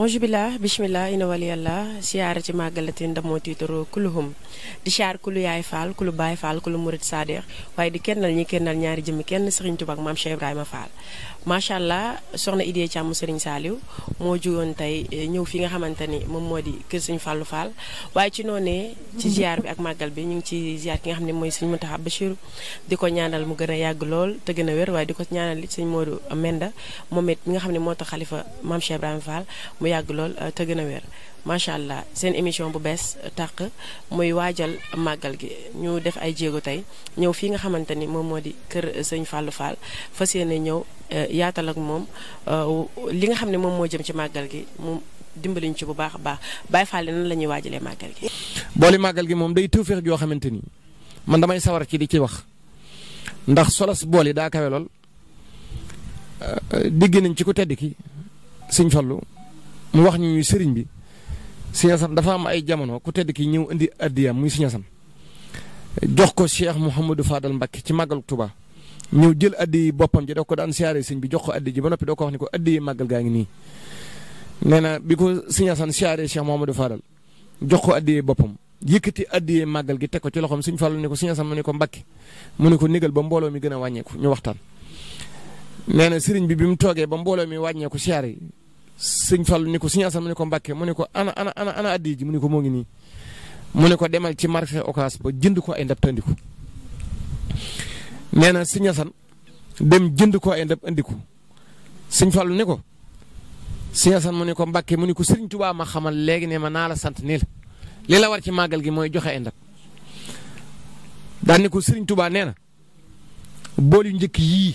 Auzubillah bismillah ina waliyallah siyaara ci màggalatin ndamoo tiitaro kuluhum di siyaar kulu yaay faal kulu baay faal kulu murid sadeex waaye di kennal ñi kennal ñaari jëmmi kenn Serigne Touba ak maam Cheikh Ibrahima Fall macha allah soxna Idée Thiam Serigne Saliou moo jugoon tey ñëw fi nga xamante ni moom moo di kër Serigne Fallou Fall waaye ci noonee ci ziar bi ak màggal bi ñu ngi ci ziar ki nga xam ne mooy Serigne Mountakha Bachir di ko ñaanal mu gën a yàgg lool te gën a wér waaye di ko ñaanal it Serigne Modou Menda moom it mi nga xam ne moo tax xalifa maam Cheikh Ibrahima Fall yàgg lool te gën a wér macha allah seen émission bu bees tàq muy waajal màggal gi ñu def ay jéego tey ñëw fii nga xamante ni moom moo di kër sëñ Fallou Fall fas yéene ñëw yaatal ak moom li nga xam ne moom moo jëm ci màggal gi mu dimbaliñ ci bu baax a baax Baye Fall nan la ñuy waajalee màggal gi. boole màggal gi moom day tawfeex joo xamante ni man damay sawar ci di ci wax ndax solos bool yi daa kawe lool digg nañ ci ku tedd ki sëñ Fallou mu wax ñu sëriñ bi Sëñ Asan dafa am ay jamono ku tedd ki ñëw indi addiyam muy Sëñ Asan jox ko Cheikh Mouhamadou Fadal Mbacké ci màggalu Tuubaa ñëw jël addi boppam ji da ko daan siyaare sëñ bi jox ko addi ji ba noppi doo ko wax ni ko addi màggal gaa ngi nii nee na bi ko Sëñ Asan siyaare Cheikh Mouhamadou Fadal jox ko addi boppam yëkkati addi màggal gi teg ko ci loxoom Sëñ Fallu ni ko Sëñ Asan mu ne ko Mbacké mu ne ko négal ba mbooloo mi gën a wàññeeku ñu waxtaan nee na sëriñ bi mu toogee ba mbooloo mi wàññeeku siyaare Sëñ Fallu ni ko Sëñ Asan mu ne ko Mbacké mu ne ko ana addi ji mu ne ko moo ngi nii mu ne ko demal ci marché Ocass ba jënd ko ay ndab tandiku nee na Sëñ Asan dem jënd ko ay ndab andiku Sëñ Fallu ni ko Sëñ Asan mu ne ko Mbacké mu ne ko Sëriñ Tuubaa ma xamal léegi ne ma naa la sant nii la li la war ci màggal gi mooy joxe ay ndab daan ni ko Sëriñ Tuubaa nee na bool yu njëkk yii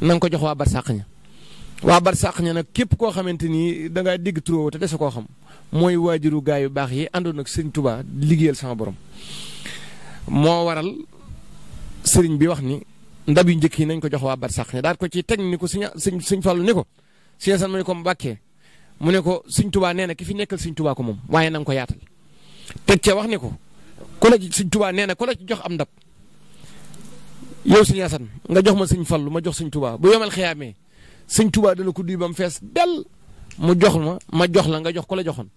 na nga ko jox waa barsàq ña waa barsàq ña nag képp koo xamante ni da ngaa dégg turoo te dese koo xam mooy waajuru gaa yu baax yi àndoon ak Sëriñ Tuubaa liggéeyal sama borom moo waral sëriñ bi wax ni ndab yu njëkk yi nañ ko jox waa barsàq ña daal ko ci teg ni ko Sëñ Fallu ni ko Sëñ Asan mu ne ko Mbacké mu ne ko Sëñ Tuubaa nee na ki fi nekkal Sëñ Tuubaa ko moom waaye na nga ko yaatal teg ca wax ni ko ku la ci Sëñ Tuubaa nee na ku la ci jox am ndab yow Sëñ Asan nga jox ma Sëñ Fallu ma jox Sëñ Tuubaa bu yomal xiyaamee Sëñ Tuubaa dana ko duy ba mu fees del mu jox ma jox la nga jox ko la joxoon